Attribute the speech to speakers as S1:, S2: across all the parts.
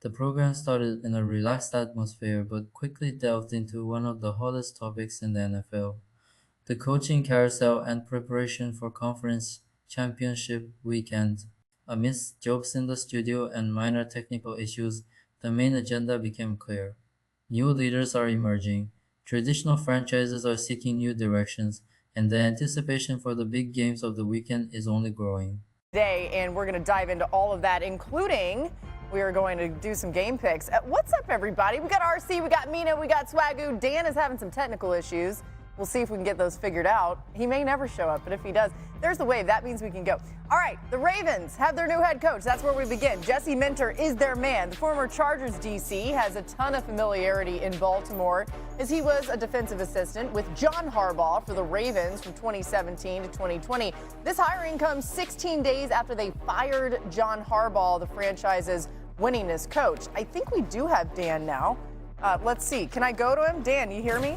S1: The program started in a relaxed atmosphere but quickly delved into one of the hottest topics in the NFL: the coaching carousel and preparation for conference championship weekend. Amidst jokes in the studio and minor technical issues, the main agenda became clear. New leaders are emerging, traditional franchises are seeking new directions, and the anticipation for the big games of the weekend is only growing.
S2: Today, and we're going to dive into all of that, including we are going to do some game picks. What's up, everybody? We got RC, we got Mina, we got Swagoo. Dan is having some technical issues. We'll see if we can get those figured out. He may never show up, but if he does, there's the wave. That means we can go. All right, the Ravens have their new head coach. That's where we begin. Jesse Minter is their man. The former Chargers DC has a ton of familiarity in Baltimore, as he was a defensive assistant with John Harbaugh for the Ravens from 2017 to 2020. This hiring comes 16 days after they fired John Harbaugh, the franchise's winningest coach. I think we do have Dan now. Let's see. Can I go to him? Dan, you hear me?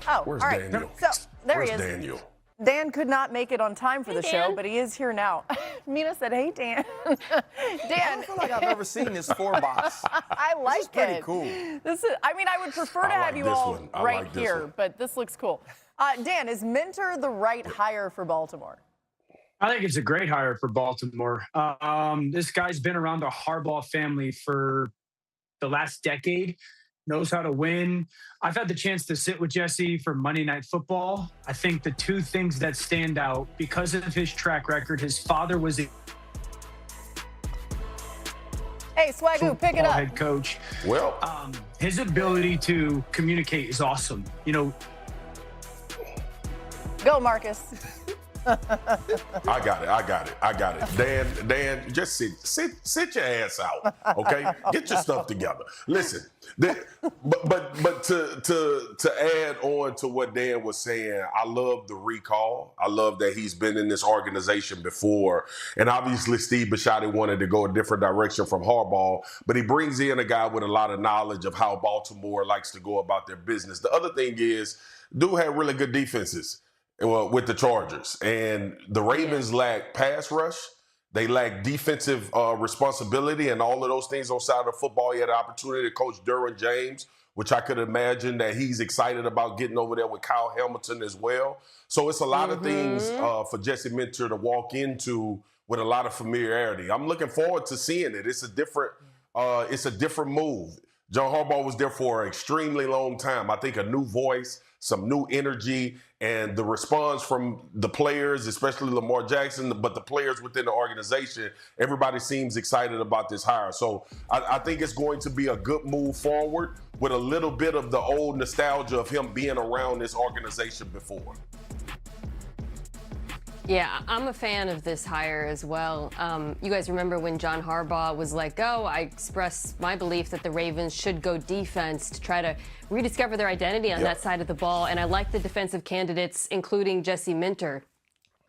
S2: Oh,
S3: Where's
S2: all right.
S3: Daniel?
S2: So there
S3: Where's
S2: he is.
S3: Daniel?
S2: Dan could not make it on time for the show,
S4: Dan.
S2: but he is here now. Mina said, "Hey, Dan."
S5: I
S2: Dan,
S5: don't feel like I've ever seen this 4-box.
S2: I like
S5: This is pretty
S2: it.
S5: cool.
S2: This is. I mean, I would prefer to
S3: I
S2: have
S3: like
S2: you
S3: this
S2: all
S3: one. I
S2: right
S3: like this
S2: here,
S3: one.
S2: but this looks cool. Dan, is Minter the right hire for Baltimore?
S6: I think it's a great hire for Baltimore. This guy's been around the Harbaugh family for the last decade, knows how to win. I've had the chance to sit with Jesse for Monday Night Football. I think the two things that stand out, because of his track record, his father was a
S2: Hey, Swagoo, pick it
S6: football
S2: up.
S6: head coach.
S3: Well,
S6: His ability to communicate is awesome. You know,
S2: Go, Marcus.
S3: I got it. Dan, just sit your ass out, okay? Get your stuff together. Listen, but to add on to what Dan was saying, I love the recall. I love that he's been in this organization before, and obviously Steve Bisciotti wanted to go a different direction from Harbaugh, but he brings in a guy with a lot of knowledge of how Baltimore likes to go about their business. The other thing is, dude had really good defenses. Well, with the Chargers, and the Ravens lack pass rush. They lack defensive responsibility and all of those things on the side of football. He had an opportunity to coach Derwin James, which I could imagine that he's excited about getting over there with Kyle Hamilton as well. So it's a lot of things for Jesse Minter to walk into with a lot of familiarity. I'm looking forward to seeing it. It's a different move. John Harbaugh was there for an extremely long time. I think a new voice, some new energy, and the response from the players, especially Lamar Jackson, but the players within the organization, everybody seems excited about this hire. So I think it's going to be a good move forward with a little bit of the old nostalgia of him being around this organization before.
S4: Yeah, I'm a fan of this hire as well. You guys remember when John Harbaugh was let go, I expressed my belief that the Ravens should go defense to try to rediscover their identity on that side of the ball. And I like the defensive candidates, including Jesse Minter.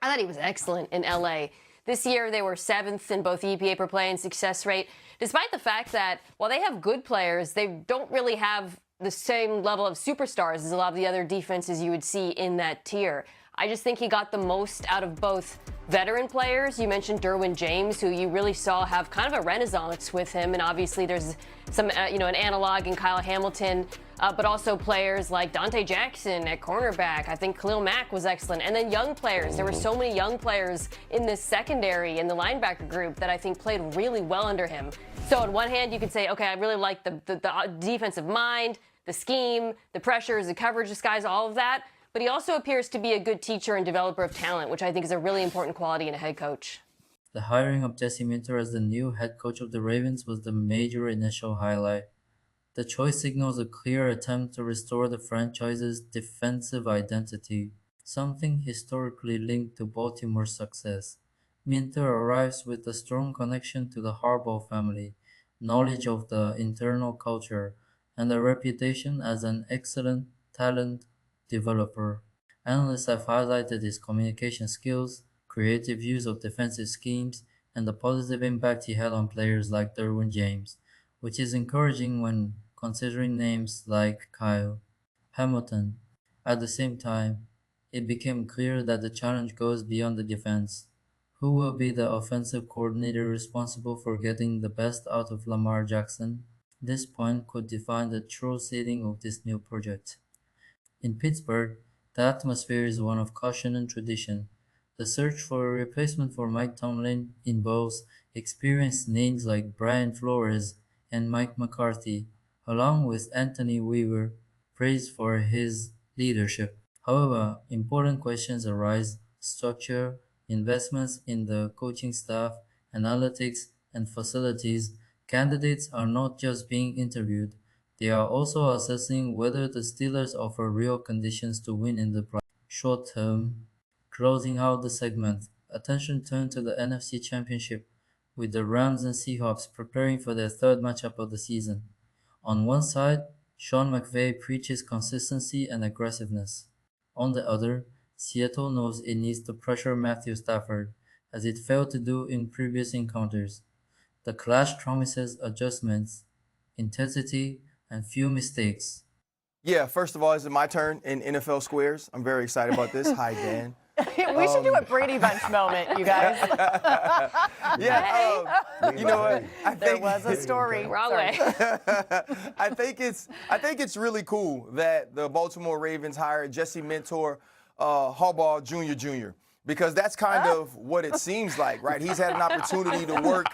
S4: I thought he was excellent in L.A. This year, they were 7th in both EPA per play and success rate, despite the fact that while they have good players, they don't really have the same level of superstars as a lot of the other defenses you would see in that tier. I just think he got the most out of both veteran players. You mentioned Derwin James, who you really saw have kind of a renaissance with him. And obviously there's some, an analog in Kyle Hamilton, but also players like Dante Jackson at cornerback. I think Khalil Mack was excellent. And then young players. There were so many young players in this secondary in the linebacker group that I think played really well under him. So on one hand, you could say, okay, I really like the defensive mind, the scheme, the pressures, the coverage disguise, all of that. But he also appears to be a good teacher and developer of talent, which I think is a really important quality in a head coach.
S1: The hiring of Jesse Minter as the new head coach of the Ravens was the major initial highlight. The choice signals a clear attempt to restore the franchise's defensive identity, something historically linked to Baltimore's success. Minter arrives with a strong connection to the Harbaugh family, knowledge of the internal culture, and a reputation as an excellent talent developer. Analysts have highlighted his communication skills, creative use of defensive schemes, and the positive impact he had on players like Derwin James, which is encouraging when considering names like Kyle Hamilton. At the same time, it became clear that the challenge goes beyond the defense. Who will be the offensive coordinator responsible for getting the best out of Lamar Jackson? This point could define the true seeding of this new project. In Pittsburgh, the atmosphere is one of caution and tradition. The search for a replacement for Mike Tomlin involves experienced names like Brian Flores and Mike McCarthy, along with Anthony Weaver, praised for his leadership. However, important questions arise: structure, investments in the coaching staff, analytics, and facilities. Candidates are not just being interviewed, they are also assessing whether the Steelers offer real conditions to win in the short term. Closing out the segment, attention turned to the NFC Championship, with the Rams and Seahawks preparing for their third matchup of the season. On one side, Sean McVay preaches consistency and aggressiveness. On the other, Seattle knows it needs to pressure Matthew Stafford, as it failed to do in previous encounters. The clash promises adjustments, intensity, and few mistakes.
S5: Yeah, first of all, is it my turn in NFL Squares? I'm very excited about this. Hi, Dan.
S2: We should do a Brady Bunch moment, you guys.
S5: Yeah, you know what?
S2: There was a story.
S4: Wrong way.
S5: I think it's really cool that the Baltimore Ravens hired Jesse Mentor Harbaugh Jr. Because that's kind of what it seems like, right? He's had an opportunity to work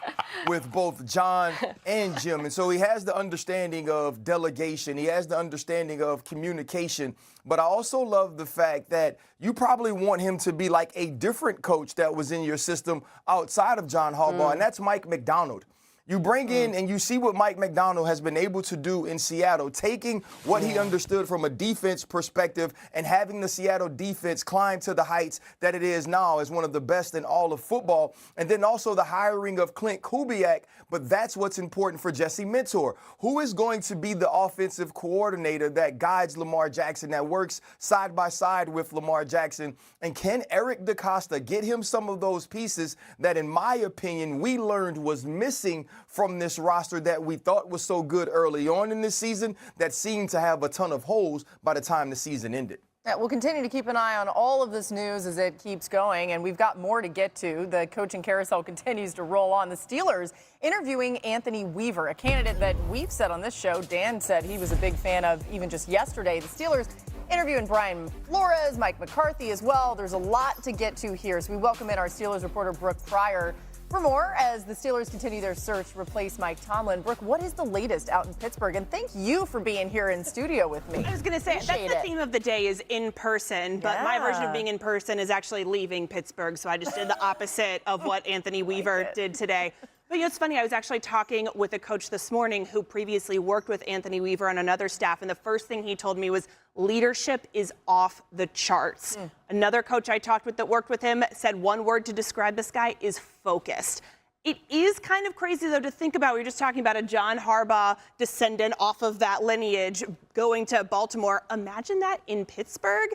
S5: with both John and Jim. And so he has the understanding of delegation. He has the understanding of communication. But I also love the fact that you probably want him to be like a different coach that was in your system outside of John Harbaugh, and that's Mike Macdonald. You bring in and you see what Mike Macdonald has been able to do in Seattle, taking what he understood from a defense perspective and having the Seattle defense climb to the heights that it is now as one of the best in all of football. And then also the hiring of Clint Kubiak, but that's what's important for Jesse Mentor. Who is going to be the offensive coordinator that guides Lamar Jackson, that works side by side with Lamar Jackson? And can Eric DeCosta get him some of those pieces that, in my opinion, we learned was missing from this roster that we thought was so good early on in this season that seemed to have a ton of holes by the time the season ended?
S2: Yeah, we'll continue to keep an eye on all of this news as it keeps going, and we've got more to get to. The coaching carousel continues to roll on. The Steelers interviewing Anthony Weaver, a candidate that we've said on this show. Dan said he was a big fan of even just yesterday. The Steelers interviewing Brian Flores, Mike McCarthy as well. There's a lot to get to here, so we welcome in our Steelers reporter, Brooke Pryor, for more as the Steelers continue their search to replace Mike Tomlin. Brooke, what is the latest out in Pittsburgh? And thank you for being here in studio with me.
S7: I was going to say, that's the theme of the day is in person, but my version of being in person is actually leaving Pittsburgh, so I just did the opposite of what Anthony Weaver did today. But you know, it's funny, I was actually talking with a coach this morning who previously worked with Anthony Weaver on another staff, and the first thing he told me was leadership is off the charts. Another coach I talked with that worked with him said one word to describe this guy is focused. It is kind of crazy, though, to think about. We were just talking about a John Harbaugh descendant off of that lineage going to Baltimore. Imagine that in Pittsburgh.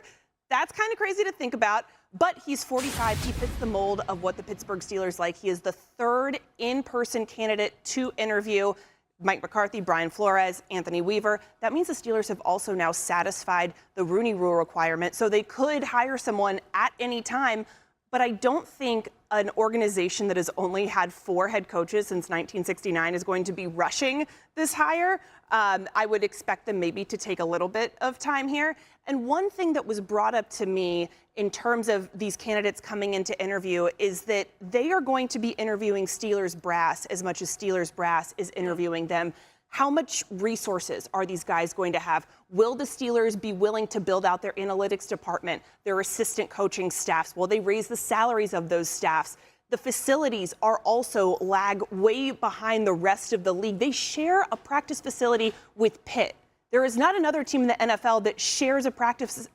S7: That's kind of crazy to think about. But he's 45. He fits the mold of what the Pittsburgh Steelers like. He is the third in-person candidate to interview Mike McCarthy, Brian Flores, Anthony Weaver. That means the Steelers have also now satisfied the Rooney Rule requirement, so they could hire someone at any time. But I don't think an organization that has only had 4 head coaches since 1969 is going to be rushing this hire. I would expect them maybe to take a little bit of time here. And one thing that was brought up to me in terms of these candidates coming into interview is that they are going to be interviewing Steelers brass as much as Steelers brass is interviewing them. How much resources are these guys going to have? Will the Steelers be willing to build out their analytics department, their assistant coaching staffs? Will they raise the salaries of those staffs? The facilities are also lag way behind the rest of the league. They share a practice facility with Pitt. There is not another team in the NFL that shares a practice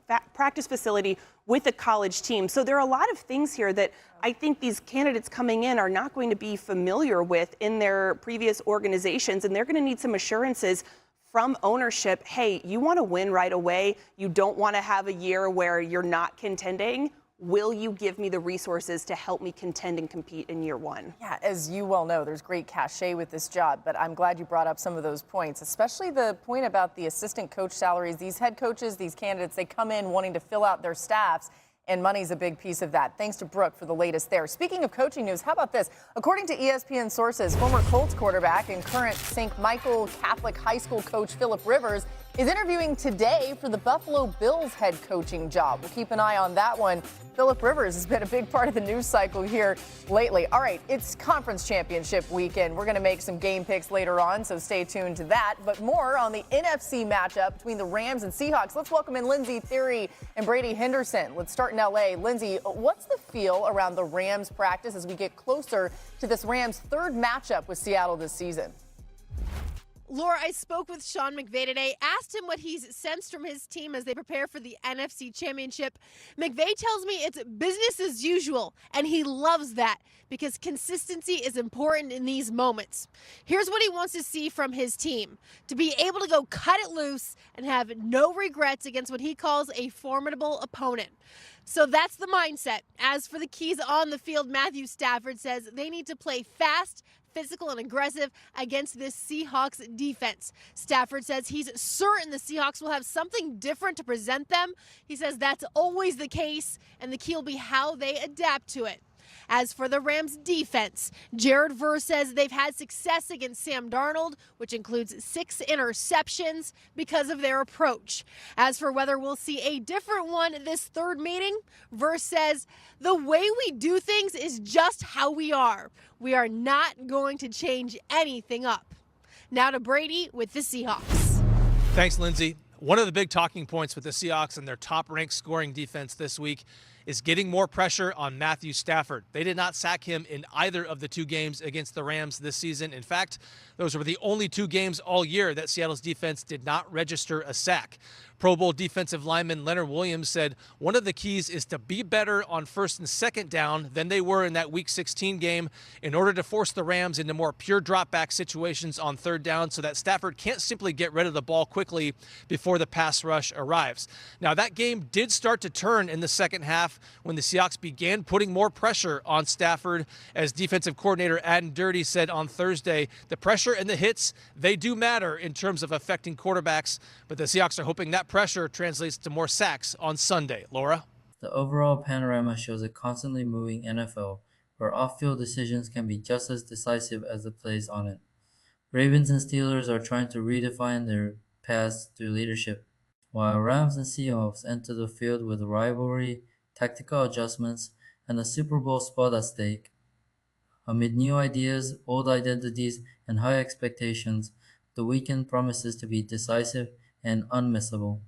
S7: facility with a college team. So there are a lot of things here that I think these candidates coming in are not going to be familiar with in their previous organizations, and they're going to need some assurances from ownership. Hey, you want to win right away. You don't want to have a year where you're not contending. Will you give me the resources to help me contend and compete in year one?
S2: Yeah, as you well know, there's great cachet with this job, but I'm glad you brought up some of those points, especially the point about the assistant coach salaries. These head coaches, these candidates, they come in wanting to fill out their staffs, And money's a big piece of that. Thanks to Brooke for the latest there. Speaking of coaching news, how about this? According to ESPN sources, former Colts quarterback and current St. Michael Catholic High School coach Philip Rivers is interviewing today for the Buffalo Bills head coaching job. We'll keep an eye on that one. Philip Rivers has been a big part of the news cycle here lately. All right, it's conference championship weekend. We're going to make some game picks later on, so stay tuned to that. But more on the NFC matchup between the Rams and Seahawks. Let's welcome in Lindsey Theory and Brady Henderson. Let's start in L.A. Lindsey, what's the feel around the Rams practice as we get closer to this Rams' third matchup with Seattle this season?
S8: Laura, I spoke with Sean McVay today, asked him what he's sensed from his team as they prepare for the NFC Championship. McVay tells me it's business as usual, and he loves that because consistency is important in these moments. Here's what he wants to see from his team: to be able to go cut it loose and have no regrets against what he calls a formidable opponent. So that's the mindset. As for the keys on the field, Matthew Stafford says they need to play fast, physical, and aggressive against this Seahawks defense. Stafford says he's certain the Seahawks will have something different to present them. He says that's always the case, and the key will be how they adapt to it. As for the Rams defense, Jared Verse says they've had success against Sam Darnold, which includes 6 interceptions because of their approach. As for whether we'll see a different one this third meeting, Verse says the way we do things is just how we are. We are not going to change anything up. Now to Brady with the Seahawks.
S9: Thanks, Lindsey. One of the big talking points with the Seahawks and their top-ranked scoring defense this week is getting more pressure on Matthew Stafford. They did not sack him in either of the 2 games against the Rams this season. In fact, those were the only 2 games all year that Seattle's defense did not register a sack. Pro Bowl defensive lineman Leonard Williams said one of the keys is to be better on first and second down than they were in that Week 16 game in order to force the Rams into more pure drop-back situations on third down so that Stafford can't simply get rid of the ball quickly before the pass rush arrives. Now, that game did start to turn in the second half when the Seahawks began putting more pressure on Stafford. As defensive coordinator Adam Dirty said on Thursday, the pressure and the hits, they do matter in terms of affecting quarterbacks, but the Seahawks are hoping that pressure translates to more sacks on Sunday. Laura?
S1: The overall panorama shows a constantly moving NFL, where off-field decisions can be just as decisive as the plays on it. Ravens and Steelers are trying to redefine their paths through leadership, while Rams and Seahawks enter the field with rivalry, tactical adjustments, and a Super Bowl spot at stake. Amid new ideas, old identities, and high expectations, the weekend promises to be decisive and unmissable.